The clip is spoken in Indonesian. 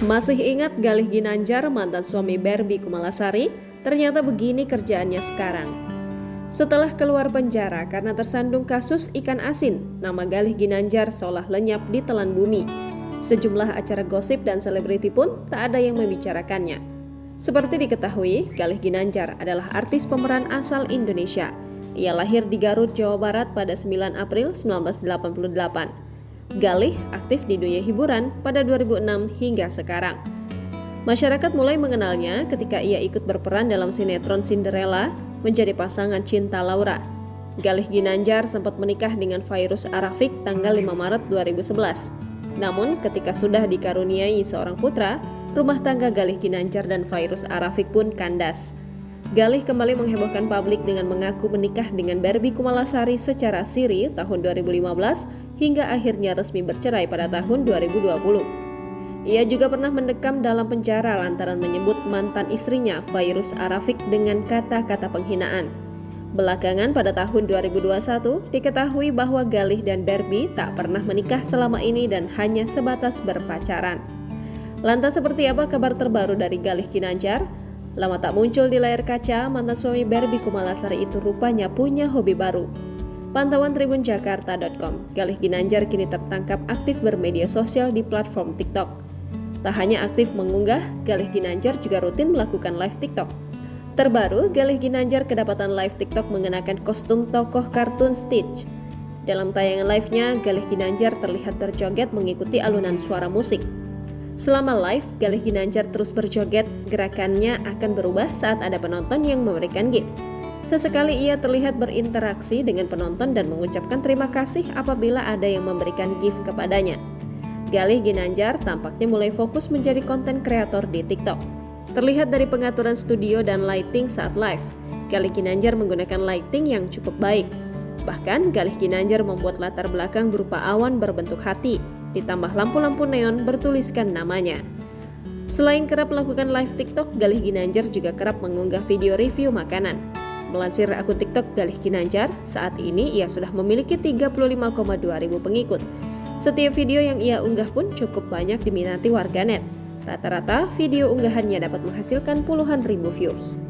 Masih ingat Galih Ginanjar, mantan suami Barbie Kumalasari? Ternyata begini kerjaannya sekarang. Setelah keluar penjara karena tersandung kasus ikan asin, nama Galih Ginanjar seolah lenyap di telan bumi. Sejumlah acara gosip dan selebriti pun tak ada yang membicarakannya. Seperti diketahui, Galih Ginanjar adalah artis pemeran asal Indonesia. Ia lahir di Garut, Jawa Barat pada 9 April 1988. Galih aktif di dunia hiburan pada 2006 hingga sekarang. Masyarakat mulai mengenalnya ketika ia ikut berperan dalam sinetron Cinderella menjadi pasangan cinta Laura. Galih Ginanjar sempat menikah dengan Fairuz Arafik tanggal 5 Maret 2011. Namun ketika sudah dikaruniai seorang putra, rumah tangga Galih Ginanjar dan Fairuz Arafik pun kandas. Galih kembali menghebohkan publik dengan mengaku menikah dengan Barbie Kumalasari secara siri tahun 2015 hingga akhirnya resmi bercerai pada tahun 2020. Ia juga pernah mendekam dalam penjara lantaran menyebut mantan istrinya Fairuz Arafik dengan kata-kata penghinaan. Belakangan pada tahun 2021 diketahui bahwa Galih dan Barbie tak pernah menikah selama ini dan hanya sebatas berpacaran. Lantas seperti apa kabar terbaru dari Galih Ginanjar? Lama tak muncul di layar kaca, mantan suami Barbie Kumalasari itu rupanya punya hobi baru. Pantauan tribunjakarta.com, Galih Ginanjar kini tertangkap aktif bermedia sosial di platform TikTok. Tak hanya aktif mengunggah, Galih Ginanjar juga rutin melakukan live TikTok. Terbaru, Galih Ginanjar kedapatan live TikTok mengenakan kostum tokoh kartun Stitch. Dalam tayangan live-nya, Galih Ginanjar terlihat berjoget mengikuti alunan suara musik. Selama live, Galih Ginanjar terus berjoget, gerakannya akan berubah saat ada penonton yang memberikan gift. Sesekali ia terlihat berinteraksi dengan penonton dan mengucapkan terima kasih apabila ada yang memberikan gift kepadanya. Galih Ginanjar tampaknya mulai fokus menjadi konten kreator di TikTok. Terlihat dari pengaturan studio dan lighting saat live, Galih Ginanjar menggunakan lighting yang cukup baik. Bahkan, Galih Ginanjar membuat latar belakang berupa awan berbentuk hati, ditambah lampu-lampu neon bertuliskan namanya. Selain kerap melakukan live TikTok, Galih Ginanjar juga kerap mengunggah video review makanan. Melansir akun TikTok Galih Ginanjar, saat ini ia sudah memiliki 35,2 ribu pengikut. Setiap video yang ia unggah pun cukup banyak diminati warganet. Rata-rata video unggahannya dapat menghasilkan puluhan ribu views.